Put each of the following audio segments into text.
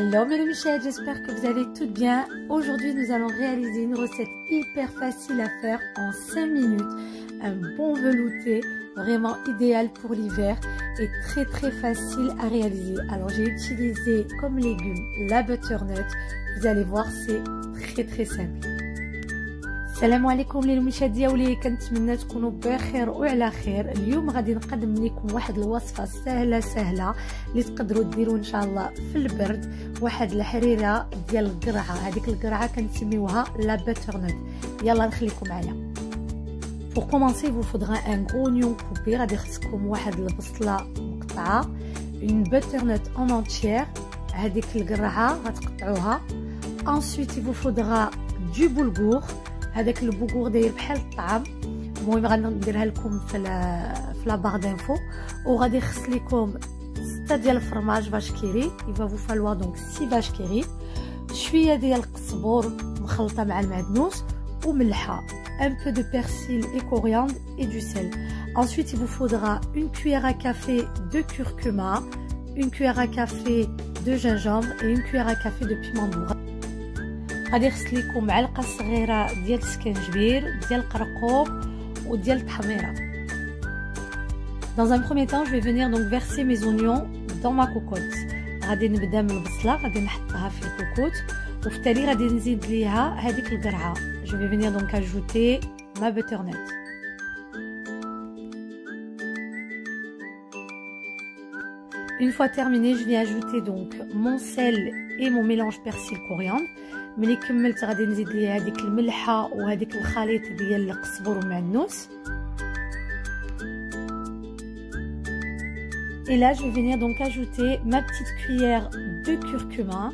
Hello mes Michel, j'espère que vous allez toutes bien. Aujourd'hui nous allons réaliser une recette hyper facile à faire en 5 minutes. Un bon velouté, vraiment idéal pour l'hiver et très facile à réaliser. Alors j'ai utilisé comme légume la butternut. Vous allez voir, c'est très simple. السلام عليكم للمشاهدين ديالي، كنتمنى تكونوا بخير وعلى خير. اليوم غادي نقدم لكم واحد الوصفه سهله اللي تقدروا ديروا ان شاء الله في البرد. واحد الحريره ديال القرعه، هذيك القرعه كنسميوها لا بترنت. يلا نخليكم معايا. Pour commencer, il vous faudra un gros oignon coupé. غادي خصكم واحد البصله مقطعه، une butternut en entière. هذيك القرعه غتقطعوها. Ensuite, il vous faudra du boulgour. هذاك البوغور داير بحال الطعام. المهم غنديرها لكم في لا بار دانفو. وغادي خص لكم 6 ديال الفرماج فاش كيري. il va vous falloir donc 6 vaches qui rit. شويه ديال القزبور مخلطه مع المعدنوس وملحه. un peu de persil et coriandre et du sel. Ensuite, il vous faudra une cuillère à café de curcuma, une cuillère à café de gingembre et une cuillère à café de piment doux. غادي يخص لكم معلقه صغيره ديال السكنجبير، ديال القرقوب وديال التحميره. Dans un premier temps, je vais venir donc verser mes oignons dans ma cocotte. غادي نبدا من البصله، غادي نحطها في الكوكوت وفي التالي غادي نزيد ليها هذيك القرعه. Je vais venir donc ajouter ma butternut. Une fois terminé, je vais ajouter donc mon sel et mon mélange persil coriandre. ملي كملت غادي نزيد ليها هذيك الملحه وهذيك الخليط ديال القزبر والمعدنوس. Et là, je vais venir donc ajouter ma petite cuillère de curcuma.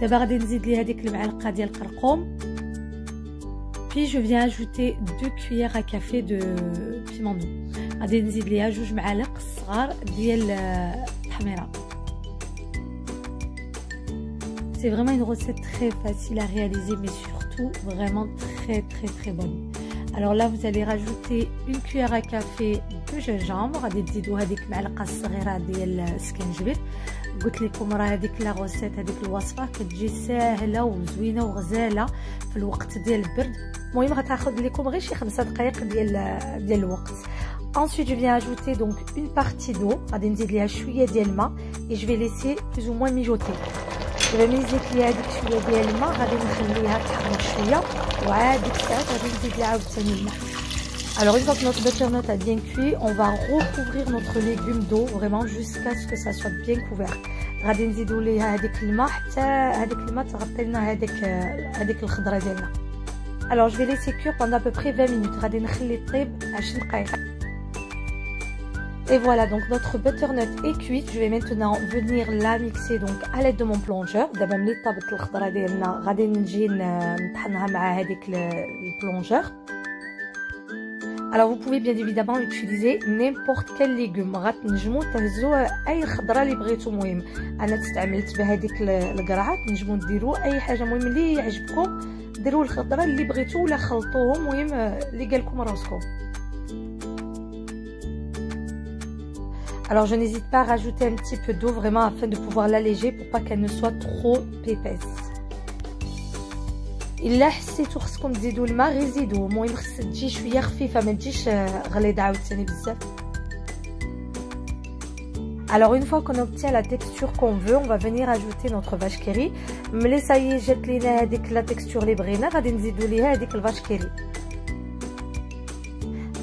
دابا غادي نزيد ليها هذيك المعلقه ديال القرقوم. Puis je viens ajouter 2 cuillères à café de piment doux. غادي نزيد ليها 2 معالق صغار ديال التحميره. C'est vraiment une recette très facile à réaliser, mais surtout vraiment très bonne. Alors là, vous allez rajouter une cuillère à café de gingembre. غادي تزيدوا هذيك المعلقه الصغيره ديال السكنجبير. قلت لكم راه هذيك لا روسيت، هذيك الوصفه كتجي ساهله وزوينه وغزاله في الوقت ديال البرد. المهم غتاخذ لكم غير شي 5 دقائق ديال الوقت. Ensuite, je viens ajouter donc une partie d'eau. غادي نزيد ليها شويه ديال الماء et je vais laisser plus ou moins mijoter. دابا ملي زدت ليها هذيك شويه ديال الماء غادي نخليها تحمر شويه وعاد ديك الساعات غادي نزيد ليها عاوتاني الماء. Alors une fois que notre butternut a bien cuit, on va recouvrir notre légume d'eau vraiment jusqu'à ce que ça soit bien couvert. غادي نزيدوا ليها هذيك الماء حتى هذيك الماء تغطي لنا هذيك الخضره ديالنا. Alors je vais laisser cuire pendant à peu près 20 minutes. غادي نخلي طيب 20 دقيقه. Et voilà, donc notre butternut est cuite. Je vais maintenant venir la mixer donc à l'aide de mon plongeur. دابا ملي طابت الخضره ديالنا غادي نجي نطحنها مع هذيك البلونجور. Alors vous pouvez bien évidemment utiliser n'importe quel légume. غتنجموا تهزوا اي خضره اللي بغيتو. المهم انا استعملت بهذيك القرعه. تنجموا ديروا اي حاجه، المهم اللي يعجبكم ديروا الخضره اللي بغيتو ولا خلطوهم، المهم اللي قالكم راسكم. Alors je n'hésite pas à rajouter un petit peu d'eau vraiment afin de pouvoir l'alléger pour pas qu'elle ne soit trop épaisse. إلا حسيتو خصكم تزيدوا الماء غير زيدوه، المهم خص تجي شويه خفيفه ما تجيش غليظه عاوتاني بزاف. Alors une fois qu'on obtient la texture qu'on veut, on va venir ajouter notre vache qui rit. ملي صايي جات لينا هذيك لا تكستور اللي بغينا غادي نزيدوا ليها هذيك الفاش كي ري.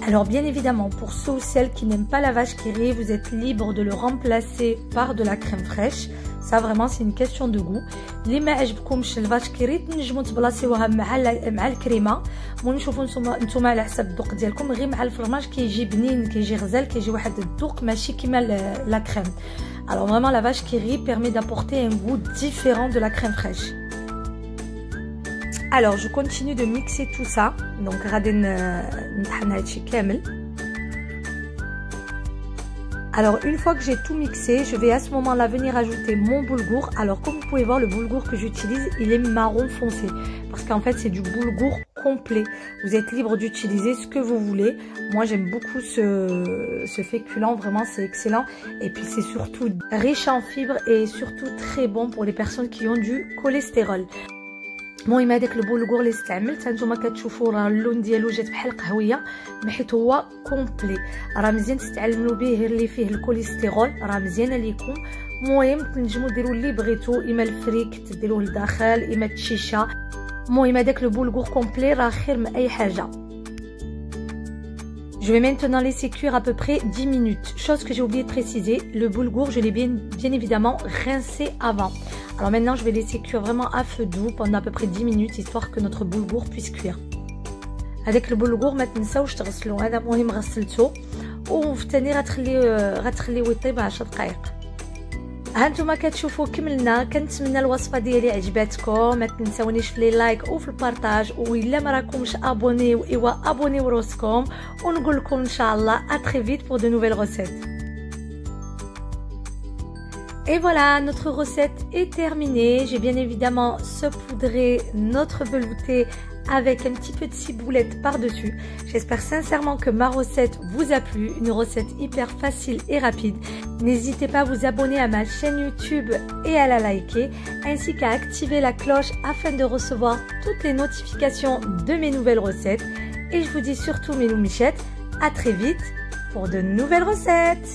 Alors bien évidemment, pour ceux ou celles qui n'aiment pas la vache qui rit, vous êtes libre de le remplacer par de la crème fraîche. Ça vraiment c'est une question de goût. اللي ما عجبكمش الفاش كي ري تنجموا تبلاصيوها مع الكريمه. المهم شوفوا نتوما على حسب الذوق ديالكم، غير مع الفرماج كيجي بنين، كيجي غزال، كيجي واحد الذوق ماشي كيما لا كريم. Alors vraiment la vache qui rit permet d'apporter un goût différent de la crème fraîche. Alors je continue de mixer tout ça. Donc غادي نطحن هادشي كامل. Alors une fois que j'ai tout mixé, je vais à ce moment-là venir ajouter mon boulgour. Alors comme vous pouvez voir, le boulgour que j'utilise, il est marron foncé. Parce qu'en fait c'est du boulgour complet. Vous êtes libre d'utiliser ce que vous voulez. Moi j'aime beaucoup ce féculent, vraiment c'est excellent. Et puis c'est surtout riche en fibres et surtout très bon pour les personnes qui ont du cholestérol. المهم هذاك البولغور اللي استعملت هانتوما كتشوفوا راه اللون ديالو جات بحال قهويه حيت هو كومبلي. راه مزيان تستعملوا به اللي فيه الكوليسترول، راه مزيان ليكم. المهم تنجموا ديروا اللي بغيتو، اما الفريك تديروه لداخل، اما التشيشه. المهم هذاك البولغور كومبلي راه خير من اي حاجه. Je vais maintenant laisser cuire à peu près 10 minutes. Chose que j'ai oublié de préciser, le boulgour, je l'ai bien évidemment rincé avant. Alors maintenant, je vais laisser cuire vraiment à feu doux pendant à peu près 10 minutes, histoire que notre boulgour puisse cuire. هذاك البولغور ما تنساوش تغسلوه، هذا مهم غسلته، وفي ثاني غتخليوه يطيب 10 دقائق. هانتوما كتشوفوا كملنا. كنتمنى الوصفه ديالي عجباتكم، ما تنساونيش في لي لايك وفي البارطاج، والا ما راكمش ابونيو ايوا ابونيو راسكم، ونقول لكم ان شاء الله à très vite pour de nouvelles recettes. Et voilà, notre recette est terminée. J'ai bien évidemment saupoudré notre velouté avec un petit peu de ciboulette par-dessus. J'espère sincèrement que ma recette vous a plu, une recette hyper facile et rapide. N'hésitez pas à vous abonner à ma chaîne YouTube et à la liker, ainsi qu'à activer la cloche afin de recevoir toutes les notifications de mes nouvelles recettes. Et je vous dis surtout mes loumichettes, à très vite pour de nouvelles recettes.